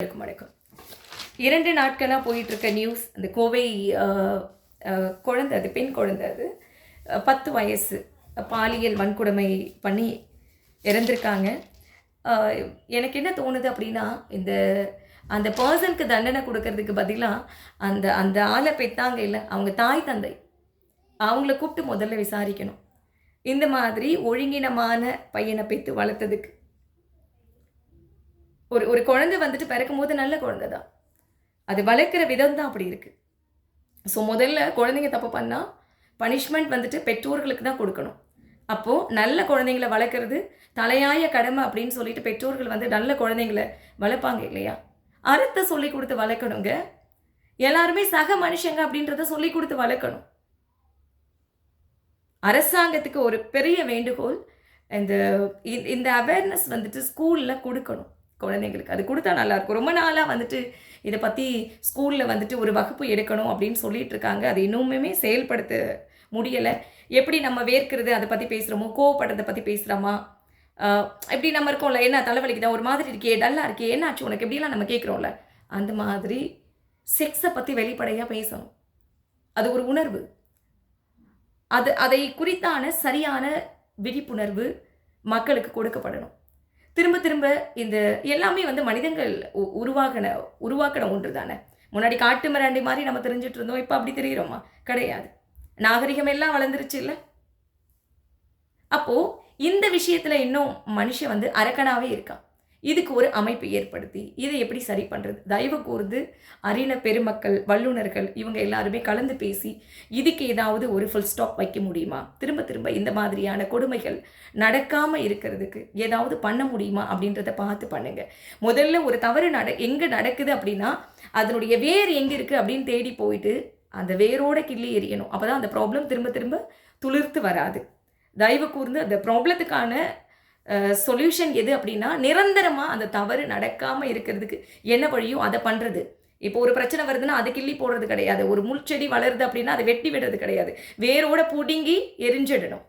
வணக்கம். 2 நாட்களாக போயிட்டுருக்க நியூஸ், அந்த கோவை குழந்தை, அது பெண் குழந்தை, அது 10 வயசு பாலியல் வன்கொடுமை பண்ணி இறந்துருக்காங்க. எனக்கு என்ன தோணுது அப்படின்னா, அந்த பர்சனுக்கு தண்டனை கொடுக்கறதுக்கு பதிலாக அந்த ஆளை பெற்றாங்க இல்லை, அவங்க தாய் தந்தை, அவங்கள கூப்பிட்டு முதல்ல விசாரிக்கணும். இந்த மாதிரி ஒழுங்கினமான பையனை பெற்று வளர்த்ததுக்கு. ஒரு குழந்தை வந்துட்டு பிறக்கும்போது நல்ல குழந்தை தான், அது வளர்க்குற விதம் தான் அப்படி இருக்குது. ஸோ முதல்ல குழந்தைங்க தப்பு பண்ணால் பனிஷ்மெண்ட் வந்துட்டு பெற்றோர்களுக்கு தான் கொடுக்கணும். அப்போது நல்ல குழந்தைங்களை வளர்க்குறது தலையாய கடமை அப்படின்னு சொல்லிட்டு பெற்றோர்கள் வந்து நல்ல குழந்தைங்களை வளர்ப்பாங்க இல்லையா? அறத்தை சொல்லி கொடுத்து வளர்க்கணுங்க. எல்லாருமே சக மனுஷங்க அப்படின்றத சொல்லி கொடுத்து வளர்க்கணும். அரசாங்கத்துக்கு ஒரு பெரிய வேண்டுகோள், இந்த அவேர்னஸ் வந்துட்டு ஸ்கூலில் கொடுக்கணும் குழந்தைங்களுக்கு. அது கொடுத்தா நல்லாயிருக்கும். ரொம்ப நாளாக வந்துட்டு இதை பற்றி ஸ்கூலில் வந்துட்டு ஒரு வகுப்பு எடுக்கணும் அப்படின்னு சொல்லிட்டு இருக்காங்க. அது இன்னுமே செயல்படுத்த முடியலை. எப்படி நம்ம வேர்க்கிறது அதை பற்றி பேசுகிறோமோ, கோவப்படுறதை பற்றி பேசுகிறோமா, எப்படி நம்ம இருக்கோம்ல, என்ன தலைவலிக்கு தான் ஒரு மாதிரி இருக்கே, டல்லாக இருக்கே, என்ன ஆச்சு உனக்கு, எப்படிலாம் நம்ம கேட்குறோம்ல, அந்த மாதிரி செக்ஸை பற்றி வெளிப்படையாக பேசணும். அது ஒரு உணர்வு. அதை குறித்தான சரியான விழிப்புணர்வு மக்களுக்கு கொடுக்கப்படணும். திரும்ப திரும்ப இந்த எல்லாமே வந்து மனிதங்கள் உருவாக்கின ஒன்று தானே. முன்னாடி காட்டு மிராண்டி மாதிரி நம்ம தெரிஞ்சுட்டு இருந்தோம், இப்போ அப்படி தெரியுறோமா? கிடையாது. நாகரிகம் எல்லாம் வளர்ந்துருச்சு இல்லை? அப்போது இந்த விஷயத்தில் இன்னும் மனுஷன் வந்து அரக்கனாகவே இருக்கான். இதுக்கு ஒரு அமைப்பு ஏற்படுத்தி இதை எப்படி சரி பண்ணுறது, தயவு கூர்ந்து அறிண பெருமக்கள், வல்லுநர்கள், இவங்க எல்லாருமே கலந்து பேசி இதுக்கு ஏதாவது ஒரு ஃபுல் ஸ்டாப் வைக்க முடியுமா? திரும்ப திரும்ப இந்த மாதிரியான கொடுமைகள் நடக்காமல் இருக்கிறதுக்கு ஏதாவது பண்ண முடியுமா அப்படின்றத பார்த்து பண்ணுங்க. முதல்ல ஒரு தவறு எங்கே நடக்குது அப்படின்னா அதனுடைய வேர் எங்கே இருக்குது அப்படின்னு தேடி போயிட்டு அந்த வேரோட கிள்ளி எறியணும். அப்போ தான் அந்த ப்ராப்ளம் திரும்ப திரும்ப துளிர்த்து வராது. தயவு கூர்ந்து அந்த ப்ராப்ளத்துக்கான சொல்யூஷன் எது அப்படின்னா, நிரந்தரமாக அந்த தவறு நடக்காமல் இருக்கிறதுக்கு என்ன வழியோ அதை பண்ணுறது. இப்போ ஒரு பிரச்சனை வருதுன்னா அதை கிள்ளி போடுறது கிடையாது. ஒரு முள்செடி வளருது அப்படின்னா அதை வெட்டி விடுறது கிடையாது. வேரோட பிடுங்கி எரிஞ்சிடணும்.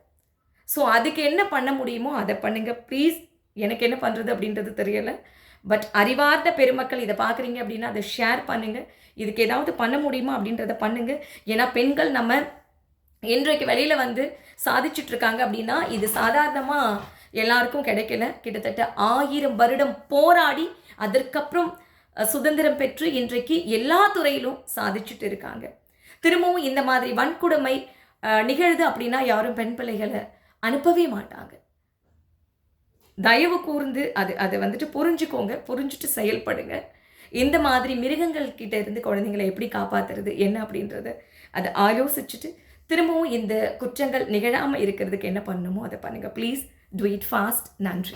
ஸோ அதுக்கு என்ன பண்ண முடியுமோ அதை பண்ணுங்க ப்ளீஸ். எனக்கு என்ன பண்ணுறது அப்படின்றது தெரியலை. பட் அறிவார்ந்த பெருமக்கள் இதை பார்க்குறீங்க அப்படின்னா அதை ஷேர் பண்ணுங்கள். இதுக்கு ஏதாவது பண்ண முடியுமா அப்படின்றத பண்ணுங்கள். ஏன்னா பெண்கள் நம்ம இன்றைக்கு வெளியில் வந்து சாதிச்சுட்ருக்காங்க அப்படின்னா இது சாதாரணமாக எல்லாருக்கும் கிடைக்கல. கிட்டத்தட்ட 1000 வருடம் போராடி அதற்கப்புறம் சுதந்திரம் பெற்று இன்றைக்கு எல்லா துறையிலும் சாதிச்சுட்டு இருக்காங்க. திரும்பவும் இந்த மாதிரி வன்கொடுமை நிகழுது அப்படின்னா யாரும் பெண் பிள்ளைகளை அனுப்பவே மாட்டாங்க. தயவு கூர்ந்து அதை வந்துட்டு புரிஞ்சுக்கோங்க, புரிஞ்சுட்டு செயல்படுங்க. இந்த மாதிரி மிருகங்கள் கிட்ட இருந்து குழந்தைங்களை எப்படி காப்பாற்றுறது என்ன அப்படின்றத அதை ஆலோசிச்சுட்டு திரும்பவும் இந்த குற்றங்கள் நிகழாமல் இருக்கிறதுக்கு என்ன பண்ணணுமோ அதை பண்ணுங்கள் ப்ளீஸ். Do it fast. நன்றி.